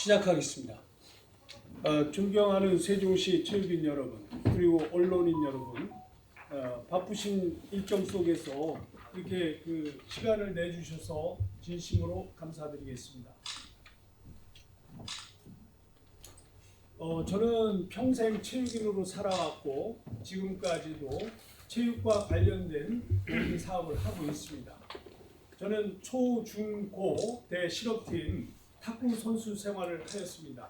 시작하겠습니다. 존경하는 세종시 체육인 여러분, 그리고 언론인 여러분, 바쁘신 일정 속에서 이렇게 시간을 내주셔서 진심으로 감사드리겠습니다. 저는 평생 체육인으로 살아왔고 지금까지도 체육과 관련된 모든 사업을 하고 있습니다. 저는 초, 중, 고 대 실업팀 탁구 선수 생활을 하였습니다.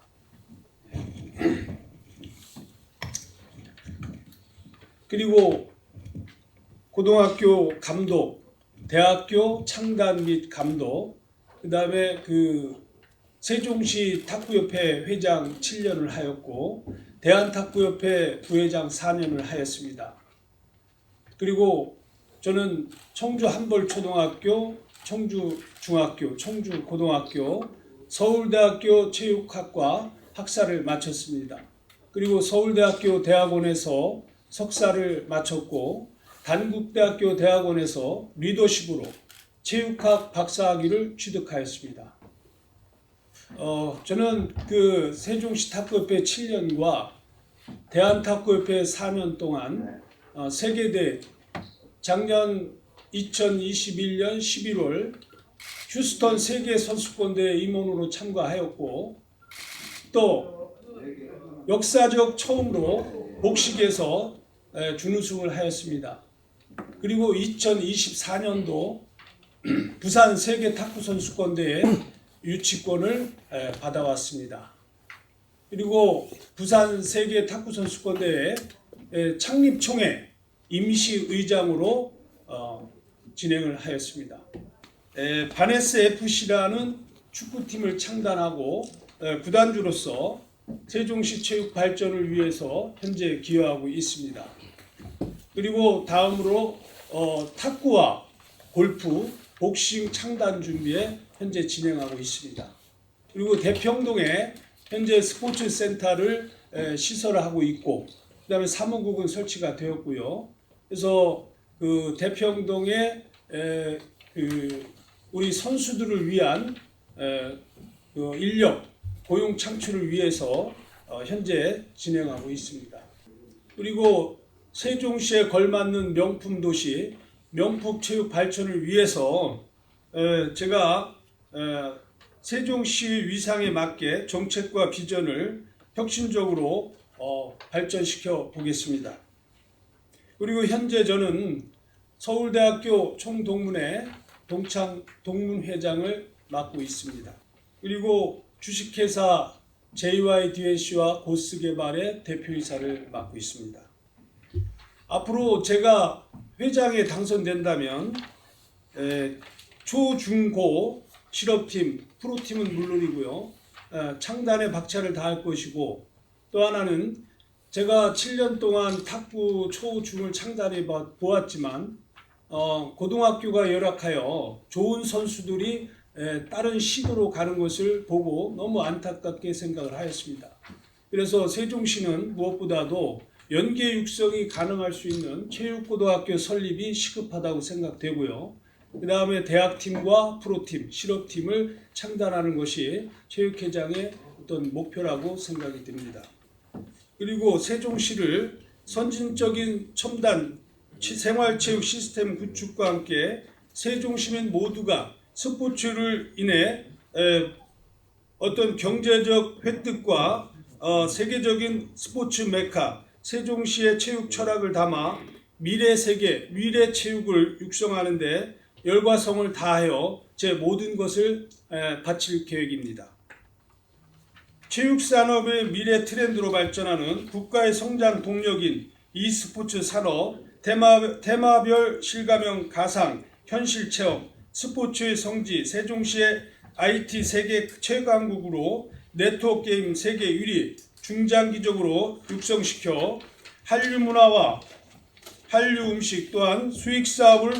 그리고 고등학교 감독, 대학교 창단 및 감독, 그 다음에 세종시 탁구협회 회장 7년을 하였고 대한탁구협회 부회장 4년을 하였습니다. 그리고 저는 청주 한벌초등학교, 청주 중학교, 청주 고등학교, 서울대학교 체육학과 학사를 마쳤습니다. 그리고 서울대학교 대학원에서 석사를 마쳤고 단국대학교 대학원에서 리더십으로 체육학 박사학위를 취득하였습니다. 저는 세종시 탁구협회 7년과 대한탁구협회 4년 동안 세계대회 작년 2021년 11월 휴스턴 세계선수권대회 임원으로 참가하였고 또 역사적 처음으로 복식에서 준우승을 하였습니다. 그리고 2024년도 부산 세계 탁구선수권대회 유치권을 받아왔습니다. 그리고 부산 세계 탁구선수권대회 창립총회 임시의장으로 진행을 하였습니다. 바네스 FC라는 축구팀을 창단하고 구단주로서 세종시 체육 발전을 위해서 현재 기여하고 있습니다. 그리고 다음으로 탁구와 골프, 복싱 창단 준비에 현재 진행하고 있습니다. 그리고 대평동에 현재 스포츠 센터를 시설하고 있고 그 다음에 사무국은 설치가 되었고요. 그래서 대평동에 우리 선수들을 위한 인력 고용 창출을 위해서 현재 진행하고 있습니다. 그리고 세종시에 걸맞는 명품 도시, 명품 체육 발전을 위해서 제가 세종시 위상에 맞게 정책과 비전을 혁신적으로 발전시켜 보겠습니다. 그리고 현재 저는 서울대학교 총동문회 동문회장을 맡고 있습니다. 그리고 주식회사 JYDNC와 고스개발의 대표이사를 맡고 있습니다. 앞으로 제가 회장에 당선된다면 초, 중, 고 실업팀, 프로팀은 물론이고요. 창단에 박차를 다할 것이고 또 하나는 제가 7년 동안 탁구 초, 중을 창단해 보았지만 고등학교가 열악하여 좋은 선수들이 다른 시도로 가는 것을 보고 너무 안타깝게 생각을 하였습니다. 그래서 세종시는 무엇보다도 연계 육성이 가능할 수 있는 체육고등학교 설립이 시급하다고 생각되고요. 그 다음에 대학팀과 프로팀, 실업팀을 창단하는 것이 체육회장의 어떤 목표라고 생각이 듭니다. 그리고 세종시를 선진적인 첨단 생활체육 시스템 구축과 함께 세종시민 모두가 스포츠를 인해 어떤 경제적 획득과 세계적인 스포츠 메카 세종시의 체육 철학을 담아 미래 세계, 미래 체육을 육성하는 데 열과성을 다하여 제 모든 것을 바칠 계획입니다. 체육산업의 미래 트렌드로 발전하는 국가의 성장 동력인 e스포츠 산업, 테마별 실감형 가상, 현실 체험, 스포츠의 성지, 세종시의 IT 세계 최강국으로 네트워크 게임 세계 1위 중장기적으로 육성시켜 한류 문화와 한류 음식 또한 수익 사업을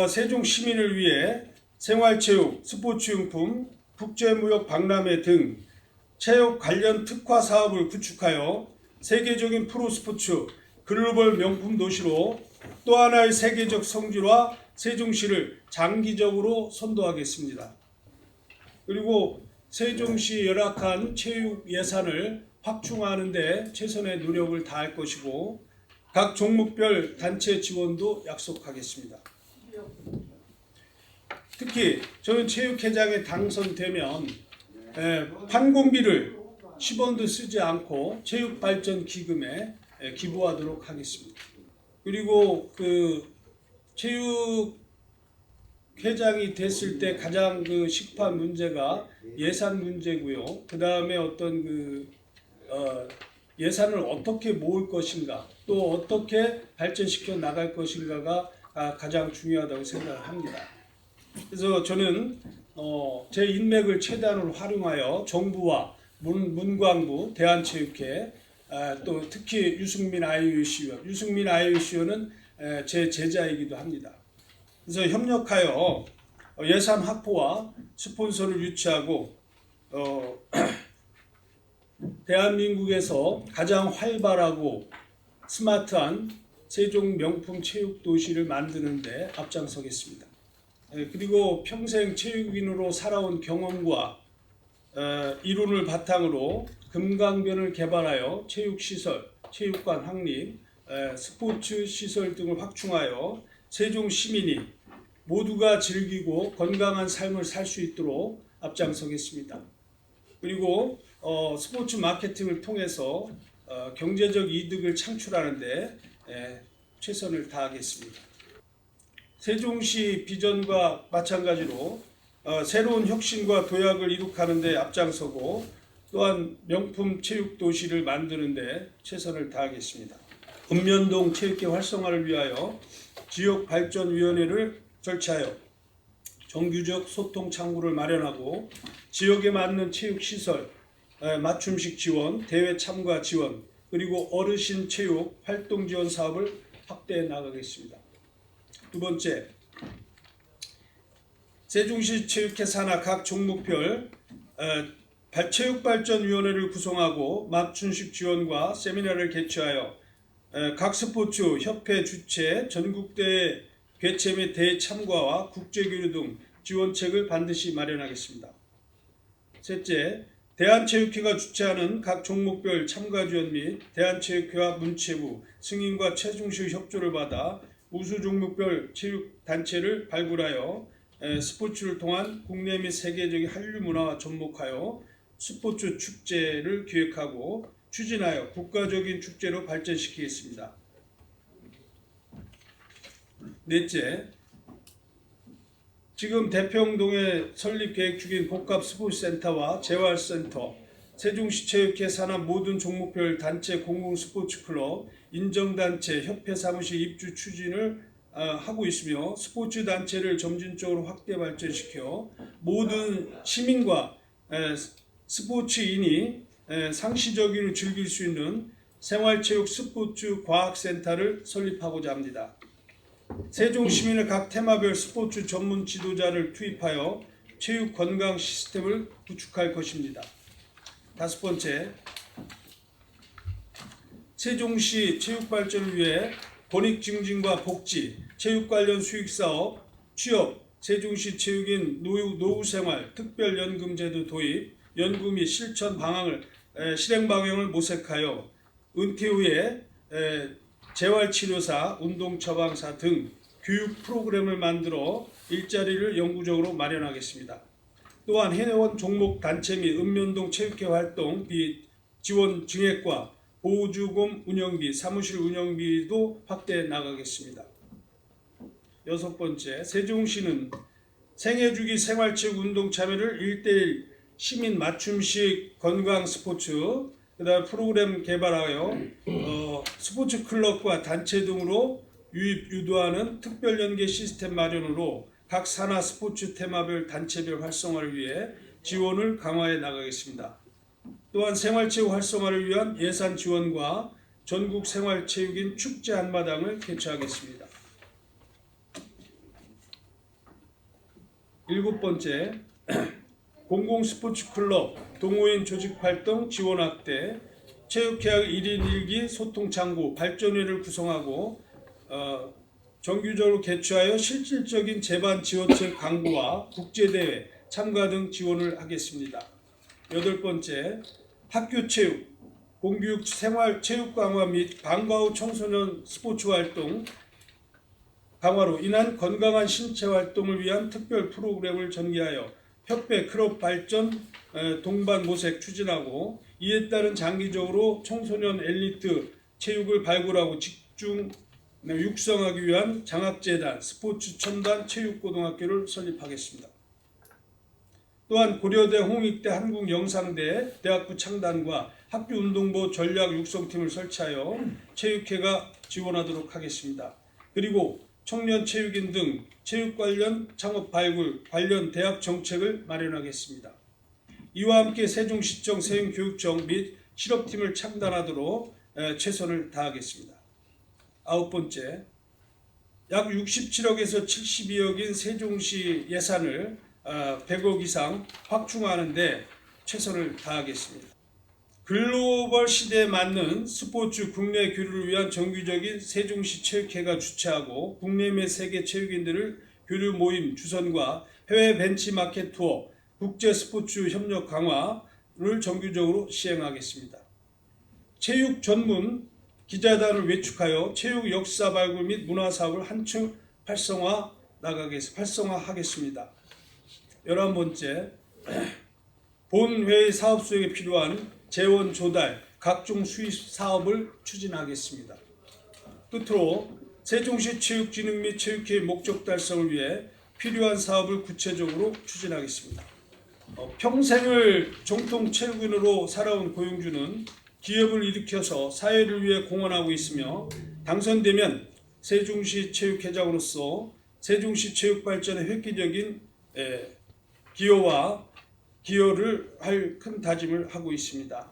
세종 시민을 위해 생활체육, 스포츠용품, 국제무역 박람회 등 체육 관련 특화 사업을 구축하여 세계적인 프로스포츠 글로벌 명품 도시로 또 하나의 세계적 성지와 세종시를 장기적으로 선도하겠습니다. 그리고 세종시 열악한 체육 예산을 확충하는 데 최선의 노력을 다할 것이고 각 종목별 단체 지원도 약속하겠습니다. 특히 저는 체육회장에 당선되면 판공비를 10원도 쓰지 않고 체육발전기금에 기부하도록 하겠습니다. 그리고 그 체육회장이 됐을 때 가장 그 식판 문제가 예산 문제고요. 그 다음에 어떤 예산을 어떻게 모을 것인가, 또 어떻게 발전시켜 나갈 것인가가 가장 중요하다고 생각을 합니다. 그래서 저는 제 인맥을 최대한으로 활용하여 정부와 문광부, 대한체육회, 또 특히 유승민 IOC위원은 제 제자이기도 합니다. 그래서 협력하여 예산 확보와 스폰서를 유치하고 대한민국에서 가장 활발하고 스마트한 세종 명품 체육 도시를 만드는 데 앞장서겠습니다. 그리고 평생 체육인으로 살아온 경험과 이론을 바탕으로 금강변을 개발하여 체육시설, 체육관 확립, 스포츠 시설 등을 확충하여 세종 시민이 모두가 즐기고 건강한 삶을 살 수 있도록 앞장서겠습니다. 그리고 스포츠 마케팅을 통해서 경제적 이득을 창출하는 데 최선을 다하겠습니다. 세종시 비전과 마찬가지로 새로운 혁신과 도약을 이룩하는 데 앞장서고 또한 명품 체육 도시를 만드는 데 최선을 다하겠습니다. 읍면동 체육계 활성화를 위하여 지역발전위원회를 설치하여 정규적 소통 창구를 마련하고 지역에 맞는 체육시설, 맞춤식 지원, 대회 참가 지원, 그리고 어르신 체육 활동 지원 사업을 확대해 나가겠습니다. 두 번째, 세종시 체육회 산하 각 종목별 체육발전위원회를 구성하고 맞춤식 지원과 세미나를 개최하여 각 스포츠 협회 주최 전국대회 개최 및 대회 참가와 국제교류 등 지원책을 반드시 마련하겠습니다. 셋째, 대한체육회가 주최하는 각 종목별 참가 지원 및 대한체육회와 문체부, 승인과 세종시 협조를 받아 우수 종목별 체육단체를 발굴하여 스포츠를 통한 국내 및 세계적인 한류 문화와 접목하여 스포츠 축제를 기획하고 추진하여 국가적인 축제로 발전시키겠습니다. 넷째, 지금 대평동에 설립 계획 중인 복합 스포츠센터와 재활센터, 세종시 체육회 산하 모든 종목별 단체 공공 스포츠클럽, 인정단체, 협회 사무실 입주 추진을 하고 있으며 스포츠 단체를 점진적으로 확대 발전시켜 모든 시민과 스포츠인이 상시적으로 즐길 수 있는 생활체육 스포츠 과학센터를 설립하고자 합니다. 세종 시민의 각 테마별 스포츠 전문 지도자를 투입하여 체육 건강 시스템을 구축할 것입니다. 다섯 번째, 세종시 체육 발전을 위해 권익 증진과 복지, 체육 관련 수익 사업, 취업, 세종시 체육인 노후 생활 특별연금 제도 도입, 연구 및 실천 방향을 실행 방향을 모색하여 은퇴 후에 재활치료사, 운동처방사 등 교육 프로그램을 만들어 일자리를 영구적으로 마련하겠습니다. 또한 회원 종목 단체 및 읍면동 체육회 활동 지원 증액과 보조금 운영비, 사무실 운영비도 확대해 나가겠습니다. 여섯 번째, 세종시는 생애주기 생활체육 운동 참여를 1:1 시민 맞춤식 건강 스포츠, 그다음 프로그램 개발하여 스포츠 클럽과 단체 등으로 유입 유도하는 특별 연계 시스템 마련으로 각 산하 스포츠 테마별 단체별 활성화를 위해 지원을 강화해 나가겠습니다. 또한 생활체육 활성화를 위한 예산 지원과 전국 생활체육인 축제 한마당을 개최하겠습니다. 일곱 번째, 공공스포츠클럽, 동호인 조직활동 지원 확대, 체육회학 1인 1기 소통창구, 발전회를 구성하고 정규적으로 개최하여 실질적인 재반 지원책 강구와 국제대회 참가 등 지원을 하겠습니다. 8번째, 학교 체육, 공교육 생활 체육 강화 및 방과 후 청소년 스포츠 활동 강화로 인한 건강한 신체 활동을 위한 특별 프로그램을 전개하여 협회 클럽 발전 동반 모색 추진하고, 이에 따른 장기적으로 청소년 엘리트 체육을 발굴하고 집중 육성하기 위한 장학재단 스포츠 첨단 체육고등학교를 설립하겠습니다. 또한 고려대 홍익대 한국영상대 대학부 창단과 학교운동부 전략육성팀을 설치하여 체육회가 지원하도록 하겠습니다. 그리고 청년체육인 등 체육 관련 창업 발굴 관련 대학 정책을 마련하겠습니다. 이와 함께 세종시청 세행교육청 및 실업팀을 창단하도록 최선을 다하겠습니다. 9번째, 약 67억에서 72억인 세종시 예산을 100억 이상 확충하는 데 최선을 다하겠습니다. 글로벌 시대에 맞는 스포츠 국내 교류를 위한 정기적인 세종시 체육회가 주최하고 국내 및 세계 체육인들을 교류 모임 주선과 해외 벤치마켓 투어, 국제 스포츠 협력 강화를 정기적으로 시행하겠습니다. 체육 전문 기자단을 외축하여 체육 역사 발굴 및 문화 사업을 한층 활성화하겠습니다. 11번째, 본회의 사업 수행에 필요한 재원 조달, 각종 수입 사업을 추진하겠습니다. 끝으로 세종시 체육진흥 및 체육회의 목적 달성을 위해 필요한 사업을 구체적으로 추진하겠습니다. 평생을 정통 체육인으로 살아온 고용주는 기업을 일으켜서 사회를 위해 공헌하고 있으며, 당선되면 세종시 체육회장으로서 세종시 체육 발전에 획기적인 기여를 할 큰 다짐을 하고 있습니다.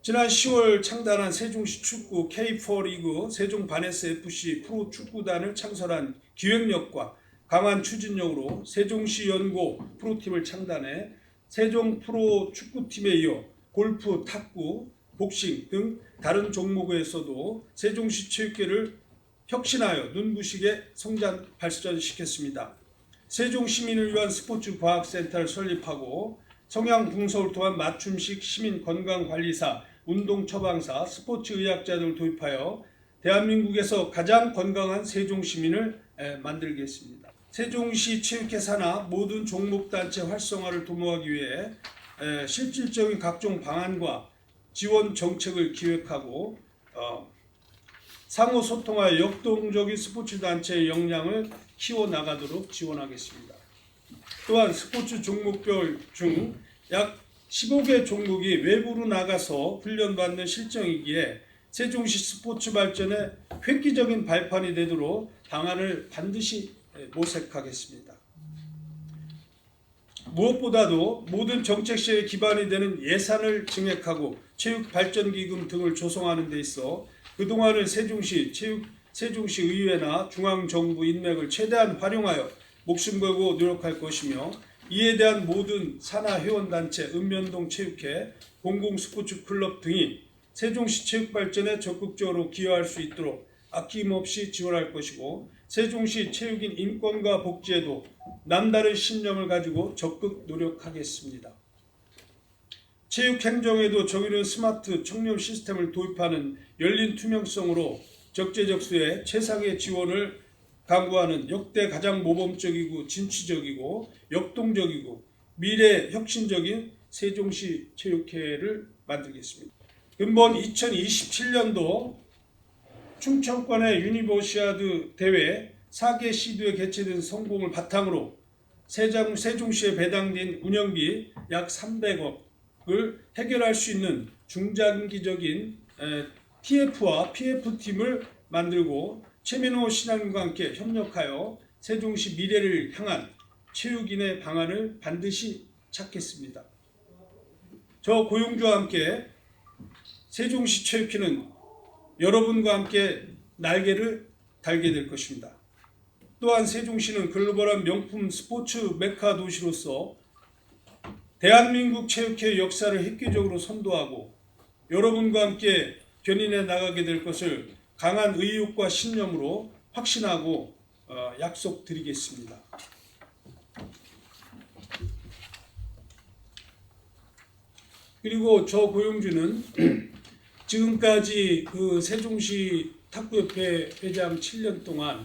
지난 10월 창단한 세종시 축구 K4 리그 세종 바네스 FC 프로 축구단을 창설한 기획력과 강한 추진력으로 세종시 연고 프로팀을 창단해 세종 프로 축구팀에 이어 골프, 탁구, 복싱 등 다른 종목에서도 세종시 체육계를 혁신하여 눈부시게 성장 발전시켰습니다. 세종 시민을 위한 스포츠 과학센터를 설립하고 성양 붕서울 또한 맞춤식 시민 건강관리사, 운동 처방사, 스포츠 의학자 등을 도입하여 대한민국에서 가장 건강한 세종 시민을 만들겠습니다. 세종시 체육회 산하 모든 종목단체 활성화를 도모하기 위해 실질적인 각종 방안과 지원 정책을 기획하고 상호 소통하여 역동적인 스포츠 단체의 역량을 키워나가도록 지원하겠습니다. 또한 스포츠 종목별 중 약 15개 종목이 외부로 나가서 훈련받는 실정이기에 세종시 스포츠 발전에 획기적인 발판이 되도록 방안을 반드시 모색하겠습니다. 무엇보다도 모든 정책 시에 기반이 되는 예산을 증액하고 체육발전기금 등을 조성하는 데 있어 그동안의 세종시 의회나 중앙정부 인맥을 최대한 활용하여 목숨 걸고 노력할 것이며, 이에 대한 모든 산하 회원단체, 읍면동 체육회, 공공스포츠클럽 등이 세종시 체육발전에 적극적으로 기여할 수 있도록 아낌없이 지원할 것이고, 세종시 체육인 인권과 복지에도 남다른 신념을 가지고 적극 노력하겠습니다. 체육행정에도 정의로운 스마트 청렴 시스템을 도입하는 열린 투명성으로 적재적소에 최상의 지원을 강구하는 역대 가장 모범적이고 진취적이고 역동적이고 미래 혁신적인 세종시 체육회를 만들겠습니다. 근본 2027년도 충청권의 유니버시아드 대회 4개 시도에 개최된 성공을 바탕으로 세종시에 배당된 운영비 약 300억을 해결할 수 있는 중장기적인 TF와 PF팀을 만들고 최민호 신앙님과 함께 협력하여 세종시 미래를 향한 체육인의 방안을 반드시 찾겠습니다. 저 고용주와 함께 세종시 체육회는 여러분과 함께 날개를 달게 될 것입니다. 또한 세종시는 글로벌한 명품 스포츠 메카 도시로서 대한민국 체육회 역사를 획기적으로 선도하고 여러분과 함께 견인해 나가게 될 것을 강한 의욕과 신념으로 확신하고 약속드리겠습니다. 그리고 저 고용주는 지금까지 그 세종시 탁구협회 회장 7년 동안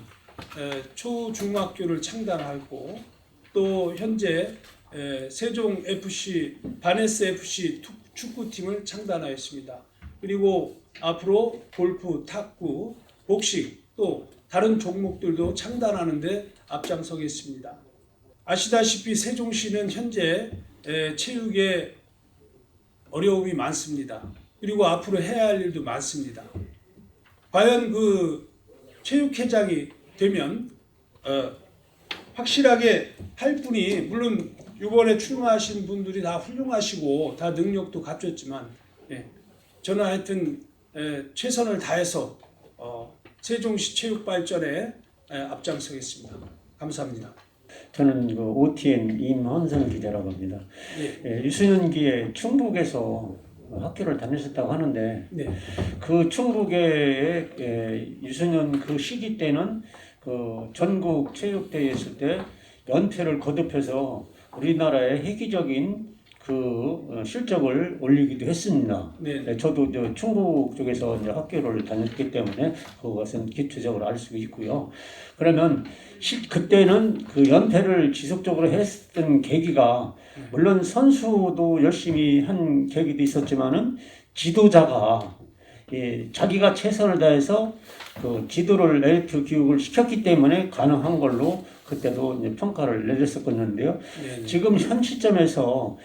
초중학교를 창단하고 또 현재 세종 FC 바네스 FC 축구팀을 창단하였습니다. 그리고 앞으로 골프, 탁구, 복식 또 다른 종목들도 창단하는데 앞장서겠습니다. 아시다시피 세종시는 현재 체육에 어려움이 많습니다. 그리고 앞으로 해야 할 일도 많습니다. 과연 그 체육회장이 되면 확실하게 할 분이, 물론 이번에 출마하신 분들이 다 훌륭하시고 다 능력도 갖췄지만 저는 하여튼 최선을 다해서 세종시 체육 발전에 앞장서겠습니다. 감사합니다. 저는 그 OTN 임헌선 기자라고 합니다. 네. 유소년기에 충북에서 학교를 다녔었다고 하는데 네. 그 충북의 유소년 그 시기 때는 그 전국 체육대회 있을 때 연패를 거듭해서 우리나라의 획기적인 그 실적을 올리기도 했습니다. 네. 저도 충북 쪽에서 이제 학교를 다녔기 때문에 그것은 기초적으로 알 수 있고요. 그러면 그때는 그 연패를 지속적으로 했던 계기가 물론 선수도 열심히 한 계기도 있었지만은 지도자가 자기가 최선을 다해서 그 지도를 엘리트 교육을 시켰기 때문에 가능한 걸로 그때도 이제 평가를 내렸었었는데요. 네. 지금 현 시점에서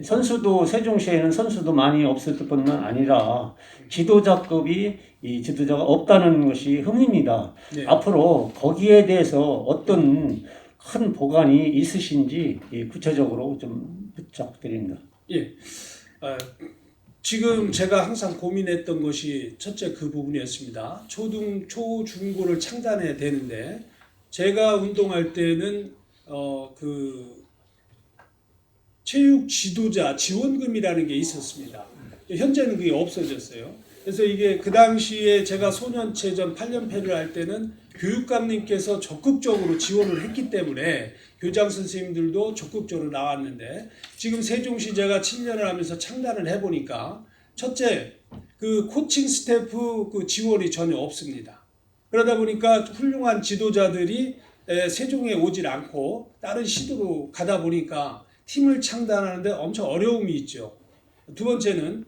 선수도 세종시에는 선수도 많이 없을 뿐만 아니라 지도자급이 이 지도자가 없다는 것이 흠입니다. 네. 앞으로 거기에 대해서 어떤 큰 보관이 있으신지 구체적으로 좀 부탁드립니다. 예. 지금 제가 항상 고민했던 것이 첫째 그 부분이었습니다. 초중고를 창단해야 되는데 제가 운동할 때는 그 체육 지도자 지원금이라는 게 있었습니다. 현재는 그게 없어졌어요. 그래서 이게 그 당시에 제가 소년체전 8연패를 할 때는 교육감님께서 적극적으로 지원을 했기 때문에 교장 선생님들도 적극적으로 나왔는데 지금 세종시 제가 7년을 하면서 창단을 해보니까 첫째 그 코칭 스태프 그 지원이 전혀 없습니다. 그러다 보니까 훌륭한 지도자들이 세종에 오질 않고 다른 시도로 가다 보니까 팀을 창단하는데 엄청 어려움이 있죠. 두 번째는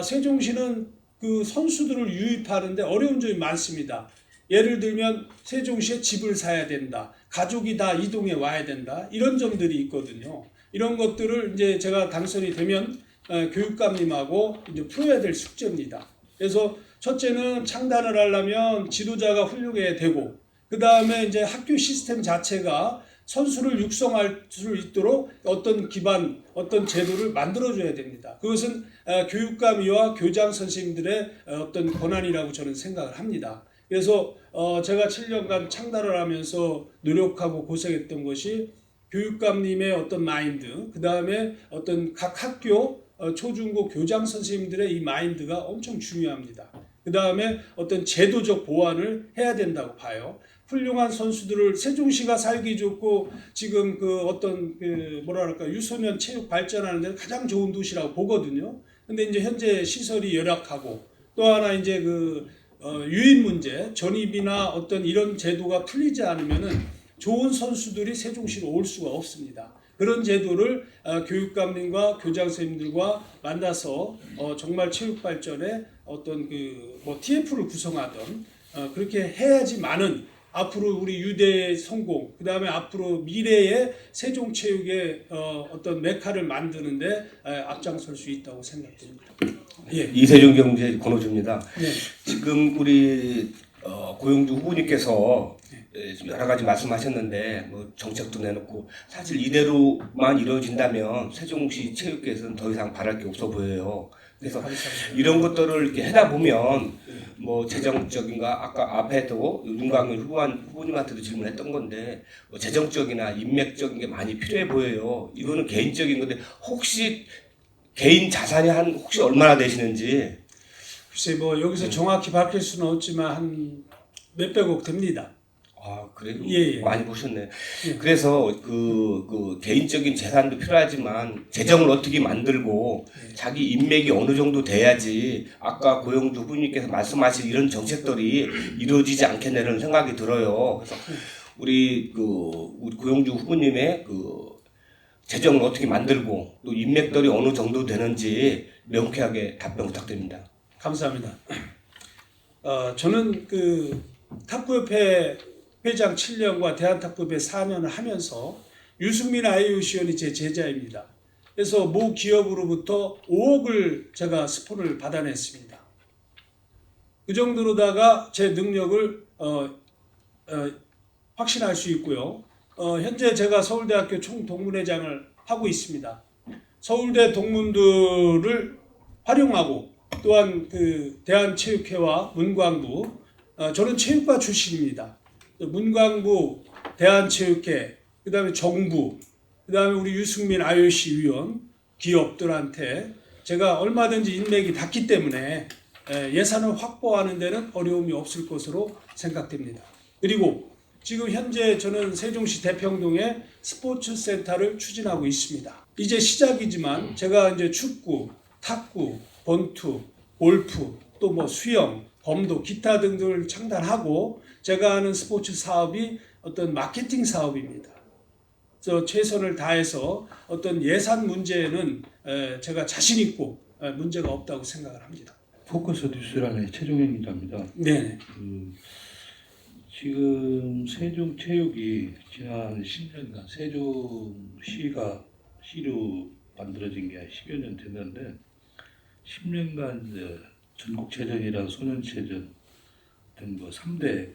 세종시는 그 선수들을 유입하는데 어려운 점이 많습니다. 예를 들면 세종시에 집을 사야 된다. 가족이 다 이동해 와야 된다. 이런 점들이 있거든요. 이런 것들을 이제 제가 당선이 되면 교육감님하고 이제 풀어야 될 숙제입니다. 그래서 첫째는 창단을 하려면 지도자가 훌륭해야 되고, 그 다음에 이제 학교 시스템 자체가 선수를 육성할 수 있도록 어떤 기반, 어떤 제도를 만들어줘야 됩니다. 그것은 교육감이와 교장 선생님들의 어떤 권한이라고 저는 생각을 합니다. 그래서 제가 7년간 창단을 하면서 노력하고 고생했던 것이 교육감님의 어떤 마인드, 그 다음에 어떤 각 학교 초중고 교장 선생님들의 이 마인드가 엄청 중요합니다. 그 다음에 어떤 제도적 보완을 해야 된다고 봐요. 훌륭한 선수들을 세종시가 살기 좋고 지금 그 어떤 그 뭐랄까 유소년 체육 발전하는 데는 가장 좋은 도시라고 보거든요. 근데 이제 현재 시설이 열악하고 또 하나 이제 그 유인 문제, 전입이나 어떤 이런 제도가 풀리지 않으면은 좋은 선수들이 세종시로 올 수가 없습니다. 그런 제도를 교육감님과 교장 선생님들과 만나서 정말 체육 발전에 어떤 그 뭐 TF를 구성하던 그렇게 해야지만은 앞으로 우리 유대의 성공, 그 다음에 앞으로 미래의 세종체육의 어떤 메카를 만드는데 앞장설 수 있다고 생각됩니다. 예. 이세종 경제 권호주입니다. 네. 지금 우리 고용주 후보님께서 여러 가지 말씀하셨는데 뭐 정책도 내놓고 사실 이대로만 이루어진다면 세종시 체육계에서는 더 이상 바랄 게 없어 보여요. 그래서 이런 것들을 이렇게 하다 보면 뭐 재정적인가 아까 앞에도 윤광열 후보님한테도 질문했던 건데 뭐 재정적이나 인맥적인 게 많이 필요해 보여요. 이거는 개인적인 건데 혹시 개인 자산이 혹시 얼마나 되시는지? 글쎄 뭐 여기서 정확히 밝힐 수는 없지만 한 몇백억 됩니다. 아, 그래도 예, 예. 많이 보셨네. 예. 그래서 그 개인적인 재산도 필요하지만 재정을 어떻게 만들고 예. 자기 인맥이 어느 정도 돼야지 아까 고영주 후보님께서 말씀하신 이런 정책들이 이루어지지 않겠냐는 생각이 들어요. 그래서 우리 고영주 후보님의 재정을 어떻게 만들고 또 인맥들이 어느 정도 되는지 명쾌하게 답변 부탁드립니다. 감사합니다. 저는 탁구협회 회장 7년과 대한탁구협회 4년을 하면서 유승민 IOC 의원이 제 제자입니다. 그래서 모 기업으로부터 5억을 제가 스폰을 받아냈습니다. 그 정도로다가 제 능력을 확신할 수 있고요. 현재 제가 서울대학교 총동문회장을 하고 있습니다. 서울대 동문들을 활용하고 또한 대한체육회와 문광부, 저는 체육과 출신입니다. 문광부, 대한체육회, 그 다음에 정부, 그 다음에 우리 유승민 IOC 위원, 기업들한테 제가 얼마든지 인맥이 닿기 때문에 예산을 확보하는 데는 어려움이 없을 것으로 생각됩니다. 그리고 지금 현재 저는 세종시 대평동에 스포츠센터를 추진하고 있습니다. 이제 시작이지만 제가 이제 축구, 탁구, 권투, 골프, 또 뭐 수영, 범도, 기타 등등을 창단하고 제가 하는 스포츠 사업이 어떤 마케팅 사업입니다. 그래서 최선을 다해서 어떤 예산 문제에는 제가 자신 있고 문제가 없다고 생각을 합니다. 포커스 뉴스란의 최종현 기자입니다. 네. 지금 세종체육이 지난 10년간 세종시가 시로 만들어진 게 10여 년 됐는데 10년간 전국체전이랑 소년체전 등 3대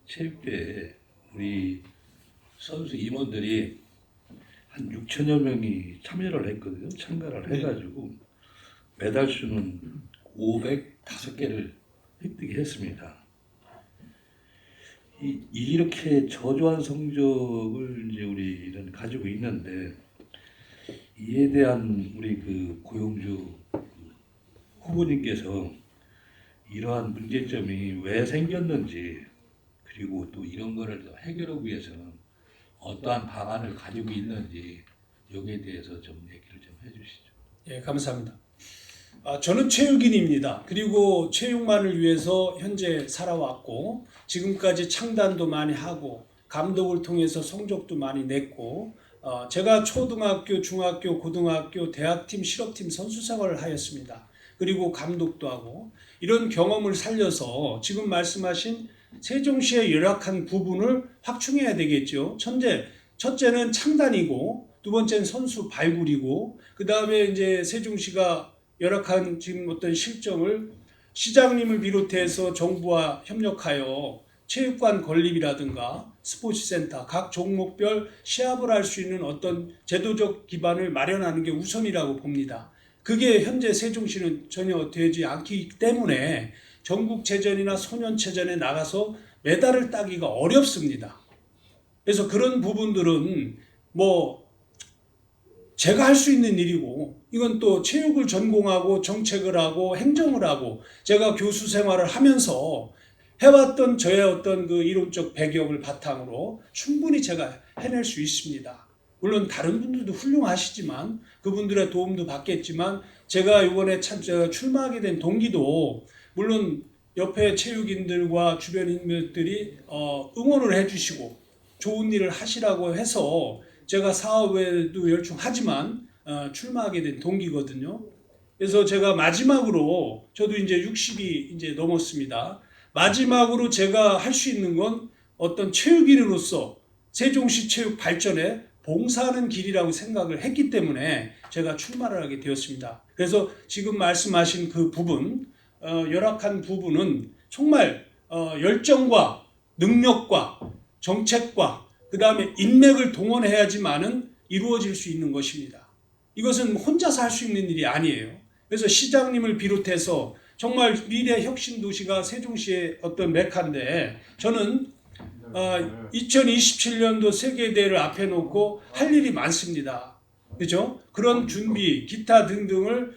체육대회에 우리 선수 임원들이 한 6천여 명이 참여를 했거든요. 참가를 해가지고 메달 수는 505개를 획득했습니다. 이렇게 저조한 성적을 이제 우리는 가지고 있는데 이에 대한 우리 고영주 후보님께서 이러한 문제점이 왜 생겼는지 그리고 또 이런 거를 해결하기 위해서는 어떠한 방안을 가지고 있는지 여기에 대해서 좀 얘기를 좀 해주시죠. 예, 감사합니다. 저는 체육인입니다. 그리고 체육만을 위해서 현재 살아왔고 지금까지 창단도 많이 하고 감독을 통해서 성적도 많이 냈고 제가 초등학교, 중학교, 고등학교, 대학팀, 실업팀 선수 생활을 하였습니다. 그리고 감독도 하고 이런 경험을 살려서 지금 말씀하신 세종시의 열악한 부분을 확충해야 되겠죠. 첫째는 창단이고 두 번째는 선수 발굴이고 그 다음에 이제 세종시가 열악한 지금 어떤 실정을 시장님을 비롯해서 정부와 협력하여 체육관 건립이라든가 스포츠센터 각 종목별 시합을 할 수 있는 어떤 제도적 기반을 마련하는 게 우선이라고 봅니다. 그게 현재 세종시는 전혀 되지 않기 때문에 전국체전이나 소년체전에 나가서 메달을 따기가 어렵습니다. 그래서 그런 부분들은 제가 할 수 있는 일이고 이건 또 체육을 전공하고 정책을 하고 행정을 하고 제가 교수 생활을 하면서 해왔던 저의 어떤 이론적 배경을 바탕으로 충분히 제가 해낼 수 있습니다. 물론 다른 분들도 훌륭하시지만 그분들의 도움도 받겠지만 제가 이번에 출마하게 된 동기도 물론 옆에 체육인들과 주변 인물들이 응원을 해주시고 좋은 일을 하시라고 해서 제가 사업에도 열중하지만 출마하게 된 동기거든요. 그래서 제가 마지막으로 저도 이제 60이 이제 넘었습니다. 마지막으로 제가 할 수 있는 건 어떤 체육인으로서 세종시 체육 발전에 봉사하는 길이라고 생각을 했기 때문에 제가 출마를 하게 되었습니다. 그래서 지금 말씀하신 그 부분, 열악한 부분은 정말 열정과 능력과 정책과 그 다음에 인맥을 동원해야지만은 이루어질 수 있는 것입니다. 이것은 혼자서 할 수 있는 일이 아니에요. 그래서 시장님을 비롯해서 정말 미래 혁신 도시가 세종시의 어떤 메카인데 저는 2027년도 세계대회를 앞에 놓고 할 일이 많습니다. 그죠? 그런 준비, 기타 등등을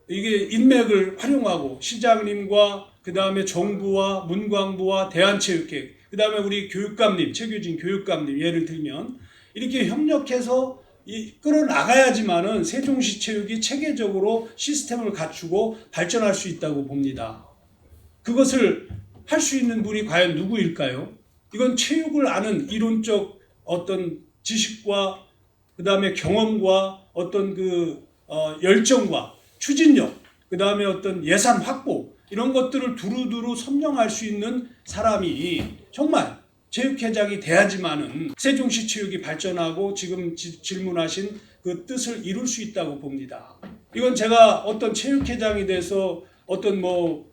이게 인맥을 활용하고 시장님과 그 다음에 정부와 문광부와 대한체육회 그 다음에 우리 교육감님, 최규진 교육감님 예를 들면 이렇게 협력해서 끌어나가야지만은 세종시 체육이 체계적으로 시스템을 갖추고 발전할 수 있다고 봅니다. 그것을 할 수 있는 분이 과연 누구일까요? 이건 체육을 아는 이론적 어떤 지식과 그 다음에 경험과 어떤 열정과 추진력, 그 다음에 어떤 예산 확보 이런 것들을 두루두루 선명할 수 있는 사람이 정말 체육회장이 돼야지만은 세종시 체육이 발전하고 지금 질문하신 그 뜻을 이룰 수 있다고 봅니다. 이건 제가 어떤 체육회장이 돼서 어떤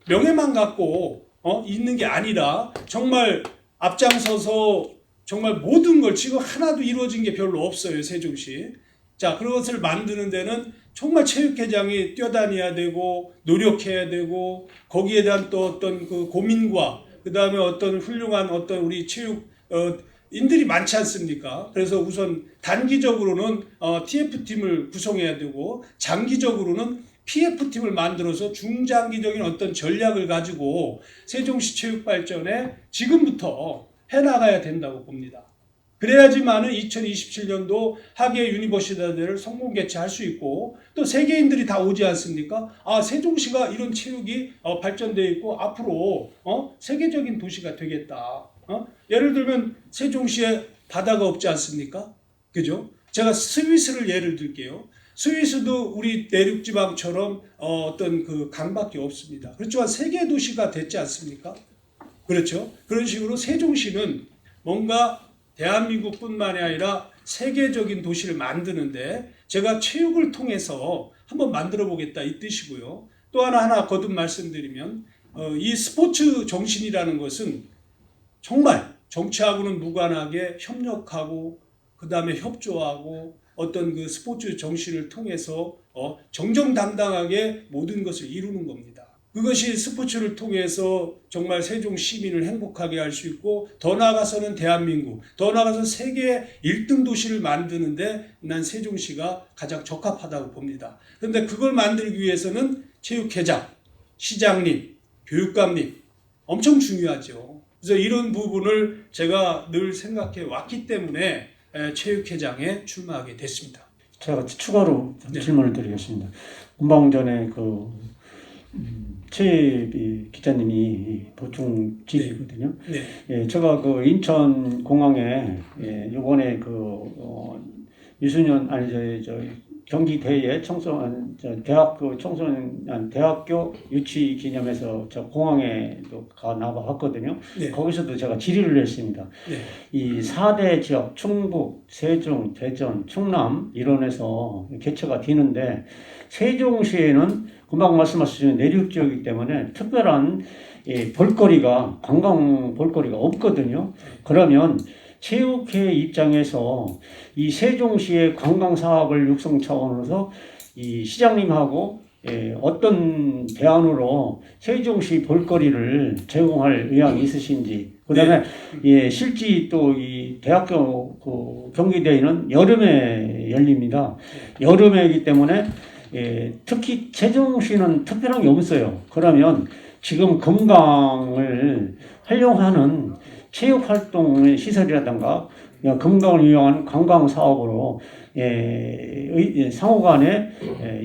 명예만 갖고 있는 게 아니라 정말 앞장서서 정말 모든 걸 지금 하나도 이루어진 게 별로 없어요, 세종시. 자, 그것을 만드는 데는 정말 체육회장이 뛰어다녀야 되고 노력해야 되고 거기에 대한 또 어떤 그 고민과 그 다음에 어떤 훌륭한 어떤 우리 체육인들이 많지 않습니까? 그래서 우선 단기적으로는 TF팀을 구성해야 되고 장기적으로는 PF팀을 만들어서 중장기적인 어떤 전략을 가지고 세종시 체육 발전에 지금부터 해나가야 된다고 봅니다. 그래야지만은 2027년도 하계 유니버시아드를 성공 개최할 수 있고 또 세계인들이 다 오지 않습니까? 아, 세종시가 이런 체육이 발전되어 있고 앞으로 세계적인 도시가 되겠다. 예를 들면 세종시에 바다가 없지 않습니까? 그죠? 제가 스위스를 예를 들게요. 스위스도 우리 내륙지방처럼 어떤 그 강밖에 없습니다. 그렇지만 세계 도시가 됐지 않습니까? 그렇죠? 그런 식으로 세종시는 뭔가 대한민국뿐만이 아니라 세계적인 도시를 만드는데 제가 체육을 통해서 한번 만들어 보겠다 이 뜻이고요. 또 하나 거듭 말씀드리면 이 스포츠 정신이라는 것은 정말 정치하고는 무관하게 협력하고 그 다음에 협조하고 어떤 그 스포츠 정신을 통해서 정정당당하게 모든 것을 이루는 겁니다. 그것이 스포츠를 통해서 정말 세종 시민을 행복하게 할 수 있고 더 나아가서는 대한민국, 더 나아가서 세계 1등 도시를 만드는데 난 세종시가 가장 적합하다고 봅니다. 그런데 그걸 만들기 위해서는 체육회장, 시장님, 교육감님 엄청 중요하죠. 그래서 이런 부분을 제가 늘 생각해 왔기 때문에 체육회장에 출마하게 됐습니다. 제가 추가로 질문을 드리겠습니다. 금방 전에 최예비 기자님이 보충 질의거든요. 네. 예, 제가 인천 공항에 이번에 유소년 경기대회 대학교 유치 기념해서 저 공항에도 나가봤거든요. 네. 거기서도 제가 질의를 했습니다. 네. 이 4대 지역 충북, 세종, 대전, 충남 일원에서 개최가 되는데 세종시에는 금방 말씀하신 내륙 지역이기 때문에 특별한 관광 볼거리가 없거든요. 그러면 체육회 입장에서 이 세종시의 관광 사업을 육성 차원으로서 이 시장님하고 어떤 대안으로 세종시 볼거리를 제공할 의향이 있으신지, 그다음에 실제 또 이 대학교 경기대회는 여름에 열립니다. 여름이기 때문에 특히 세종시는 특별한 게 없어요. 그러면 지금 금강을 활용하는 체육활동 시설이라든가 금강을 이용한 관광 사업으로 상호간에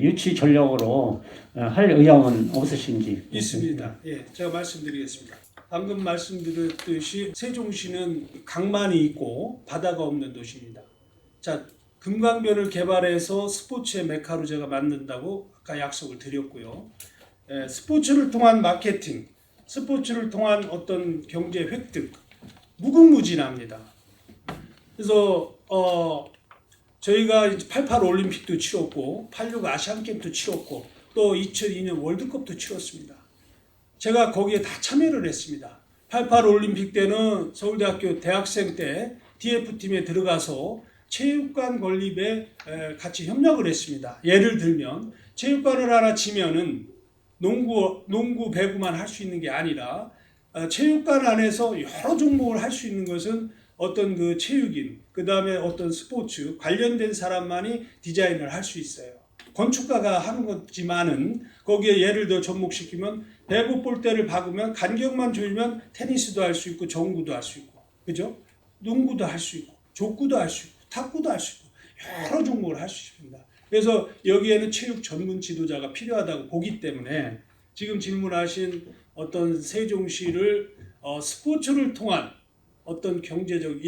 유치 전략으로 할 의향은 없으신지? 있습니다. 제가 말씀드리겠습니다. 방금 말씀드렸듯이 세종시는 강만이 있고 바다가 없는 도시입니다. 자, 금강변을 개발해서 스포츠의 메카로 제가 만든다고 아까 약속을 드렸고요. 스포츠를 통한 마케팅, 스포츠를 통한 어떤 경제 획득, 무궁무진합니다. 그래서 저희가 88 올림픽도 치렀고 86 아시안게임도 치렀고 또 2002년 월드컵도 치렀습니다. 제가 거기에 다 참여를 했습니다. 88 올림픽 때는 서울대학교 대학생 때 DF팀에 들어가서 체육관 건립에 같이 협력을 했습니다. 예를 들면 체육관을 하나 지면은 농구, 배구만 할 수 있는 게 아니라 체육관 안에서 여러 종목을 할 수 있는 것은 어떤 그 체육인, 그 다음에 어떤 스포츠 관련된 사람만이 디자인을 할 수 있어요. 건축가가 하는 거지만은 거기에 예를 더 접목시키면 배구 볼대를 박으면 간격만 조이면 테니스도 할 수 있고 정구도 할 수 있고, 그죠? 농구도 할 수 있고, 족구도 할 수 있고, 탁구도 할 수 있고, 여러 종목을 할 수 있습니다. 그래서 여기에는 체육 전문 지도자가 필요하다고 보기 때문에 지금 질문하신 어떤 세종시를 스포츠를 통한 어떤 경제적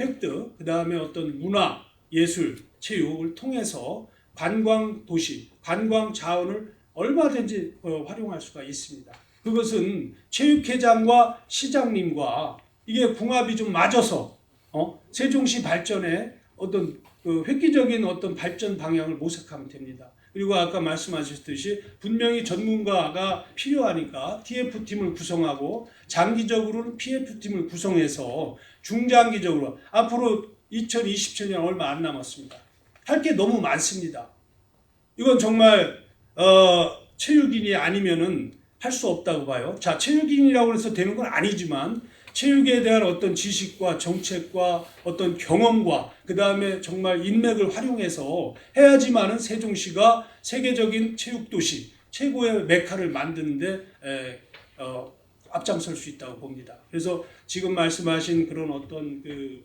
획득, 그 다음에 어떤 문화, 예술, 체육을 통해서 관광 도시, 관광 자원을 얼마든지 활용할 수가 있습니다. 그것은 체육회장과 시장님과 이게 궁합이 좀 맞아서 세종시 발전에 어떤 획기적인 어떤 발전 방향을 모색하면 됩니다. 그리고 아까 말씀하셨듯이 분명히 전문가가 필요하니까 TF팀을 구성하고 장기적으로는 PF팀을 구성해서 중장기적으로 앞으로 2027년 얼마 안 남았습니다. 할 게 너무 많습니다. 이건 정말 체육인이 아니면은 할 수 없다고 봐요. 자, 체육인이라고 해서 되는 건 아니지만 체육에 대한 어떤 지식과 정책과 어떤 경험과 그 다음에 정말 인맥을 활용해서 해야지만은 세종시가 세계적인 체육도시 최고의 메카를 만드는데 앞장설 수 있다고 봅니다. 그래서 지금 말씀하신 그런 어떤 그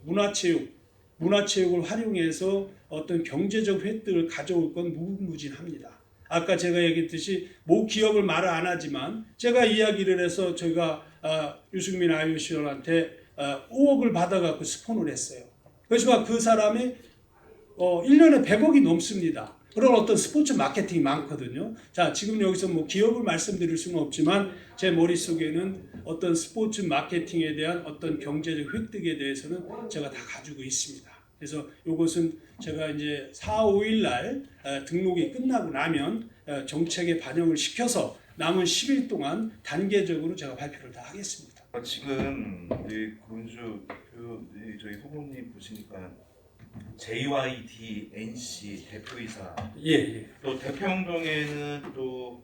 문화체육을 활용해서 어떤 경제적 획득을 가져올 건 무궁무진합니다. 아까 제가 얘기했듯이 모 기업을 말을 안 하지만 제가 이야기를 해서 저희가 유승민 IOC한테 5억을 받아갖고 스폰을 했어요. 그래서 그 사람이 1년에 100억이 넘습니다. 그런 어떤 스포츠 마케팅이 많거든요. 자, 지금 여기서 뭐 기업을 말씀드릴 수는 없지만 제 머릿속에는 어떤 스포츠 마케팅에 대한 어떤 경제적 획득에 대해서는 제가 다 가지고 있습니다. 그래서 이것은 제가 이제 4, 5일 날 등록이 끝나고 나면 정책에 반영을 시켜서 남은 10일 동안 단계적으로 제가 발표를 다 하겠습니다. 지금 이 군주 저희 후보님 보시니까 JYDNC 대표이사, 예. 또 대평동에는 또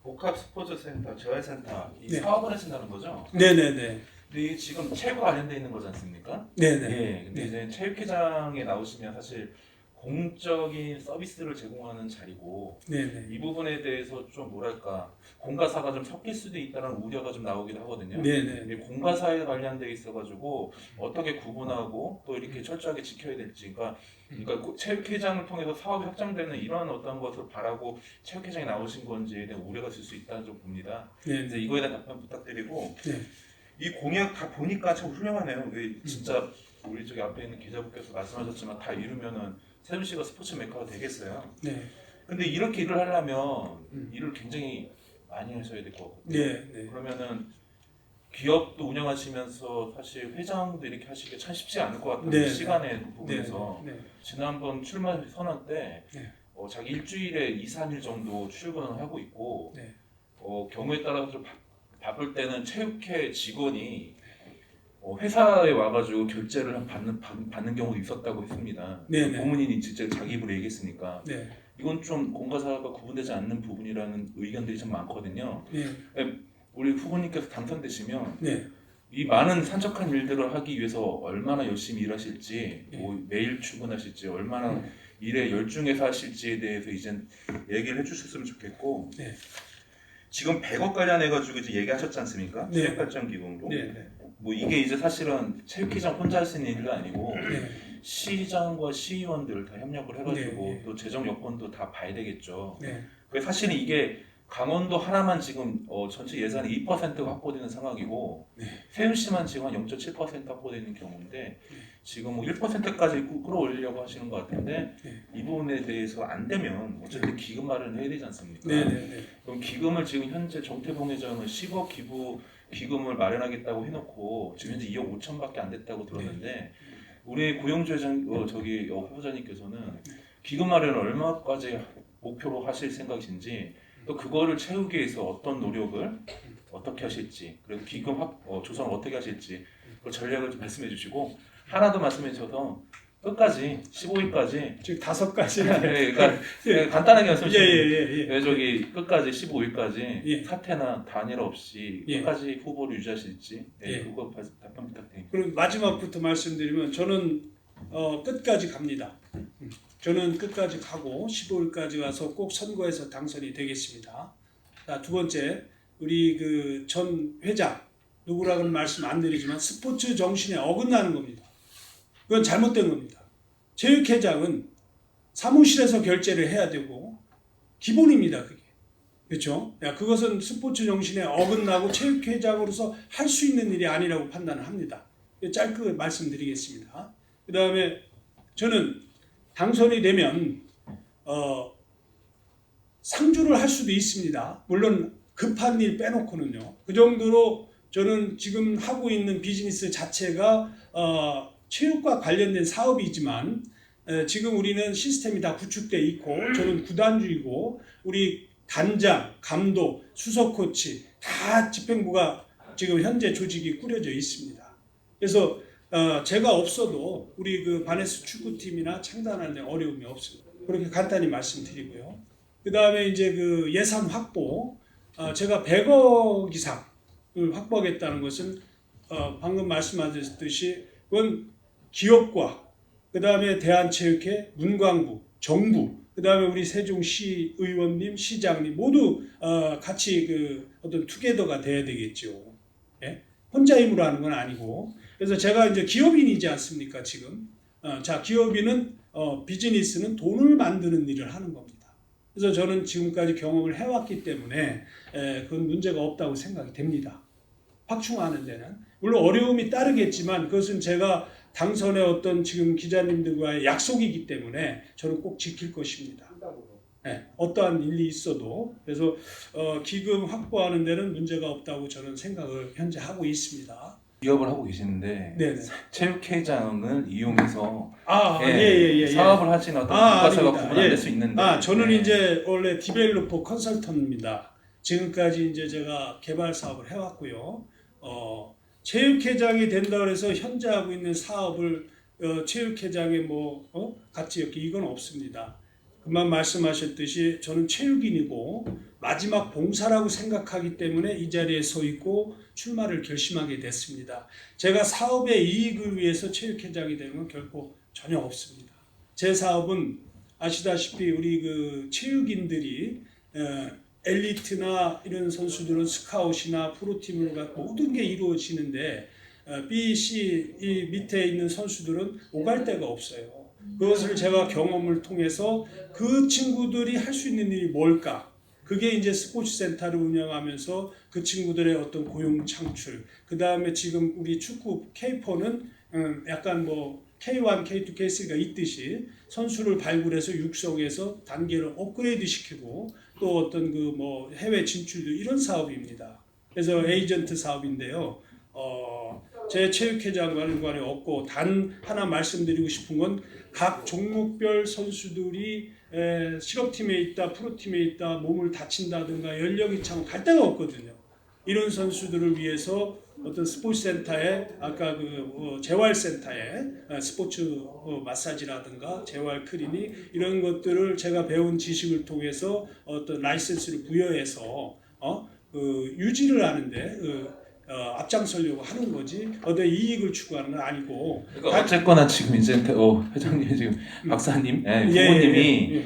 복합 스포츠센터, 재활센터 이 네. 사업을 하신다는 거죠? 네네네. 근데 이게 지금 체육과 관련돼 있는 거지 않습니까? 네네. 예. 근데 네. 이제 체육회장에 나오시면 사실 공적인 서비스를 제공하는 자리고 네네. 이 부분에 대해서 좀 뭐랄까 공과사가 좀 섞일 수도 있다는 우려가 좀 나오기도 하거든요. 네네. 이 공과사에 관련돼 있어가지고 어떻게 구분하고 또 이렇게 철저하게 지켜야 될지, 그러니까 체육회장을 통해서 사업이 확장되는 이런 어떤 것을 바라고 체육회장이 나오신 건지에 대한 우려가 있을 수 있다는 좀 봅니다. 네네. 이제 이거에 대한 답변 부탁드리고, 네. 이 공약 다 보니까 참 훌륭하네요. 진짜 우리 저기 앞에 있는 기자분께서 말씀하셨지만 다 이루면은 세종시가 스포츠 메카가 되겠어요. 네. 근데 이렇게 일을 하려면 일을 굉장히 많이 하셔야 될 것 같고요. 네. 그러면은 기업도 운영하시면서 사실 회장도 이렇게 하시기 참 쉽지 않을 것 같아요. 네. 시간의 부분에서. 네. 지난번 출마 선언 때 네. 자기 일주일에 2, 3일 정도 출근을 하고 있고 네. 경우에 따라서 좀 바쁠 때는 체육회 직원이 회사에 와가지고 결제를 받는 경우도 있었다고 했습니다. 네네. 고문인이 진짜 자기 입으로 얘기했으니까 네. 이건 좀 공과사가 구분되지 않는 부분이라는 의견들이 좀 많거든요. 네. 우리 후보님께서 당선되시면 네. 이 많은 산적한 일들을 하기 위해서 얼마나 열심히 일하실지, 뭐 매일 출근하실지, 얼마나 일에 열중해서 하실지에 대해서 이제 얘기를 해주셨으면 좋겠고, 네. 지금 100억 관련해가지고 이제 얘기하셨지 않습니까? 네. 체육발전기금으로. 네. 뭐 이게 이제 사실은 체육회장 혼자 할 수 있는 일도 아니고 네. 시장과 시의원들 다 협력을 해가지고 네. 또 재정 여건도 다 봐야 되겠죠. 네. 사실은 이게 강원도 하나만 지금 전체 예산이 2%가 확보되는 상황이고 세운시만 지금 한 0.7% 확보되는 경우인데 지금 뭐 1%까지 끌어올리려고 하시는 것 같은데 이 부분에 대해서 안 되면 어쨌든 기금 마련을 해야 되지 않습니까? 네. 그럼 기금을 지금 현재 정태봉 회장은 10억 기금을 마련하겠다고 해놓고 지금 현재 2억 5천밖에 안 됐다고 들었는데 우리 고영주 회장 후보자님께서는 기금 마련을 얼마까지 목표로 하실 생각이신지 또 그거를 채우기 위해서 어떤 노력을 어떻게 하실지 그리고 기금 조성을 어떻게 하실지 그 전략을 좀 말씀해 주시고 하나 더 말씀해 주셔서 끝까지 15일까지 즉 5가지. 그러니까 간단하게 말씀해 주시면 예. 저기 끝까지 15일까지 예. 사퇴나 단일 없이 예. 끝까지 후보를 유지하실지 예. 그거 답변 부탁드립니다. 그리고 마지막부터 말씀드리면 저는 끝까지 갑니다. 저는 끝까지 가고 15일까지 가서 꼭 선거에서 당선이 되겠습니다. 자, 두 번째, 우리 그 전 회장 누구라고는 말씀 안 드리지만 스포츠 정신에 어긋나는 겁니다. 그건 잘못된 겁니다. 체육회장은 사무실에서 결제를 해야 되고 기본입니다. 그게. 그렇죠? 그것은 스포츠 정신에 어긋나고 체육회장으로서 할 수 있는 일이 아니라고 판단을 합니다. 짧게 말씀드리겠습니다. 그 다음에 저는 당선이 되면 상주를 할 수도 있습니다. 물론 급한 일 빼놓고는요. 그 정도로 저는 지금 하고 있는 비즈니스 자체가 체육과 관련된 사업이지만 지금 우리는 시스템이 다 구축돼 있고 저는 구단주이고 우리 단장, 감독, 수석 코치 다 집행부가 지금 현재 조직이 꾸려져 있습니다. 그래서 제가 없어도 우리 그 바네스 축구팀이나 창단하는 데 어려움이 없습니다. 그렇게 간단히 말씀드리고요. 그 다음에 이제 그 예산 확보, 제가 100억 이상을 확보하겠다는 것은 방금 말씀하셨듯이 그건 기업과 그 다음에 대한체육회, 문광부, 정부, 그 다음에 우리 세종시 의원님, 시장님 모두 같이 그 어떤 투게더가 돼야 되겠죠. 예? 혼자 힘으로 하는 건 아니고. 그래서 제가 이제 기업인이지 않습니까 지금? 자, 기업인은 비즈니스는 돈을 만드는 일을 하는 겁니다. 그래서 저는 지금까지 경험을 해왔기 때문에 그건 문제가 없다고 생각이 됩니다. 확충하는 데는 물론 어려움이 따르겠지만 그것은 제가 당선의 어떤 지금 기자님들과의 약속이기 때문에 저는 꼭 지킬 것입니다. 네, 어떠한 일이 있어도. 그래서 기금 확보하는 데는 문제가 없다고 저는 생각을 현재 하고 있습니다. 기업을 하고 계시는데 네네. 체육회장을 이용해서 사업을 사업을 하시는 어떤 국가사가 아닙니다. 구분 안 될 수 있는데 저는 이제 원래 디벨로퍼 컨설턴트입니다. 지금까지 이제 제가 개발 사업을 해왔고요. 체육회장이 된다 그래서 현재 하고 있는 사업을 체육회장에 같이 이렇게 이건 없습니다. 금방 말씀하셨듯이 저는 체육인이고 마지막 봉사라고 생각하기 때문에 이 자리에 서 있고 출마를 결심하게 됐습니다. 제가 사업의 이익을 위해서 체육회장이 되는 건 결코 전혀 없습니다. 제 사업은 아시다시피 우리 그 체육인들이 엘리트나 이런 선수들은 스카웃이나 프로팀으로 모든 게 이루어지는데 B, C 이 밑에 있는 선수들은 오갈 데가 없어요. 그것을 제가 경험을 통해서 그 친구들이 할 수 있는 일이 뭘까? 그게 이제 스포츠 센터를 운영하면서 그 친구들의 어떤 고용 창출, 그 다음에 지금 우리 축구 K4는 약간 K1, K2, K3가 있듯이 선수를 발굴해서 육성해서 단계를 업그레이드 시키고 또 어떤 해외 진출도 이런 사업입니다. 그래서 에이전트 사업인데요. 제 체육회장과는 관계 없고 단 하나 말씀드리고 싶은 건 각 종목별 선수들이 실업팀에 있다, 프로팀에 있다, 몸을 다친다든가 연령이 참 갈 데가 없거든요. 이런 선수들을 위해서 어떤 스포츠 센터에 아까 재활센터에 스포츠 마사지라든가 재활 클리닉 이런 것들을 제가 배운 지식을 통해서 어떤 라이센스를 부여해서 유지를 하는데 앞장서려고 하는 거지 어떤 이익을 추구하는 건 아니고. 그러니까 어쨌거나 지금 이제 회장님 지금 박사님 부모님이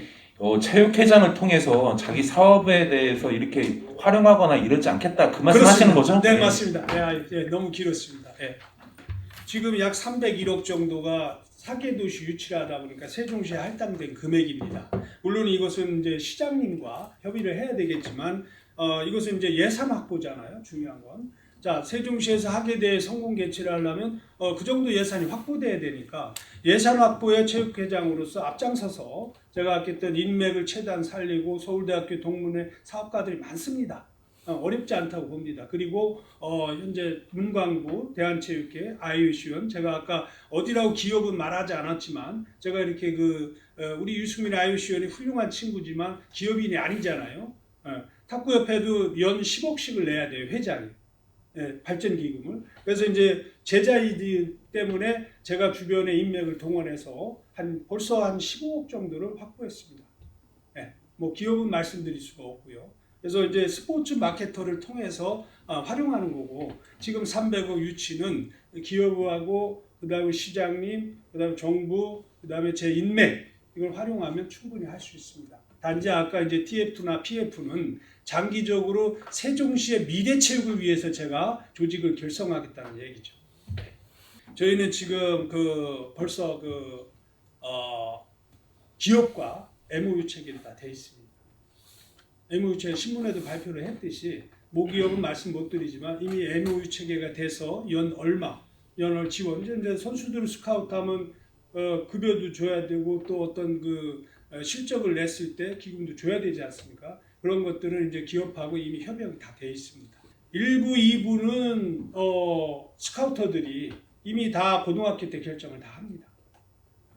체육회장을 통해서 자기 사업에 대해서 이렇게 활용하거나 이러지 않겠다 그 말씀하시는 거죠? 네, 맞습니다. 너무 길었습니다. 지금 약 301억 정도가 사계도시 유치를 하다 보니까 세종시에 할당된 금액입니다. 물론 이것은 이제 시장님과 협의를 해야 되겠지만 이것은 이제 예산 확보잖아요. 중요한 건. 자, 세종시에서 하계대에 성공 개최를 하려면 그 정도 예산이 확보돼야 되니까 예산 확보에 체육회장으로서 앞장서서 제가 아꼈던 인맥을 최대한 살리고 서울대학교 동문회 사업가들이 많습니다. 어렵지 않다고 봅니다. 그리고 현재 문광부, 대한체육회, IOC원 제가 아까 어디라고 기업은 말하지 않았지만 제가 이렇게 우리 유승민 IOC원이 훌륭한 친구지만 기업인이 아니잖아요. 탁구협회도 연 10억씩을 내야 돼요, 회장이. 발전기금을. 그래서 이제 제자이기 때문에 제가 주변의 인맥을 동원해서 벌써 한 15억 정도를 확보했습니다. 기업은 말씀드릴 수가 없고요. 그래서 이제 스포츠 마케터를 통해서 활용하는 거고 지금 300억 유치는 기업하고 그다음에 시장님, 그다음에 정부, 그다음에 제 인맥 이걸 활용하면 충분히 할 수 있습니다. 단지 아까 이제 TF2나 PF는 장기적으로 세종시의 미래 체육을 위해서 제가 조직을 결성하겠다는 얘기죠. 저희는 지금 벌써 기업과 MOU 체결이 다 돼 있습니다. MOU 체결 신문에도 발표를 했듯이 모기업은 말씀 못 드리지만 이미 MOU 체계가 돼서 연 지원. 이제 선수들 스카우트하면 급여도 줘야 되고 또 어떤 실적을 냈을 때 기금도 줘야 되지 않습니까? 그런 것들은 이제 기업하고 이미 협약이 다 돼 있습니다. 1부, 2부는 스카우터들이 이미 다 고등학교 때 결정을 다 합니다.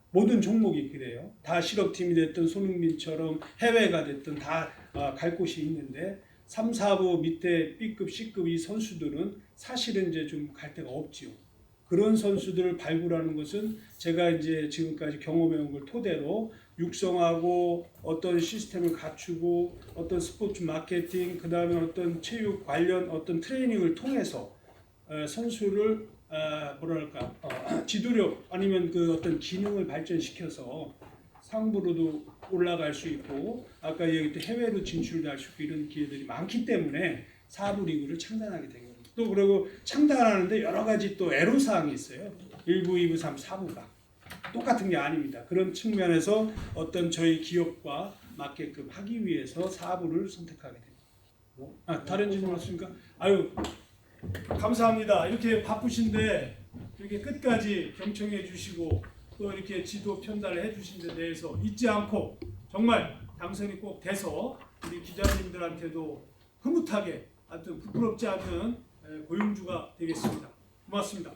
모든 종목이 그래요. 다 실업팀이 됐든 손흥민처럼 해외가 됐든 다 갈 곳이 있는데 3, 4부 밑에 B급, C급 이 선수들은 사실은 이제 좀 갈 데가 없지요. 그런 선수들을 발굴하는 것은 제가 이제 지금까지 경험해온 걸 토대로 육성하고 어떤 시스템을 갖추고 어떤 스포츠 마케팅 그다음에 어떤 체육 관련 어떤 트레이닝을 통해서 선수를 지도력 아니면 어떤 기능을 발전시켜서 상부로도 올라갈 수 있고 아까 얘기했던 해외로 진출도 할 수 있고 이런 기회들이 많기 때문에 4부 리그를 창단하게 된 겁니다. 또 그리고 창단하는데 여러 가지 또 애로사항이 있어요. 1부, 2부, 3, 4부가 똑같은 게 아닙니다. 그런 측면에서 어떤 저희 기업과 맞게끔 하기 위해서 4부를 선택하게 됩니다. 다른 질문 없습니까? 아유 감사합니다. 이렇게 바쁘신데 이렇게 끝까지 경청해 주시고 또 이렇게 지도 편달을 해 주신 데 대해서 잊지 않고 정말 당선이 꼭 돼서 우리 기자님들한테도 흐뭇하게 하여튼 부끄럽지 않은 고용주가 되겠습니다. 고맙습니다.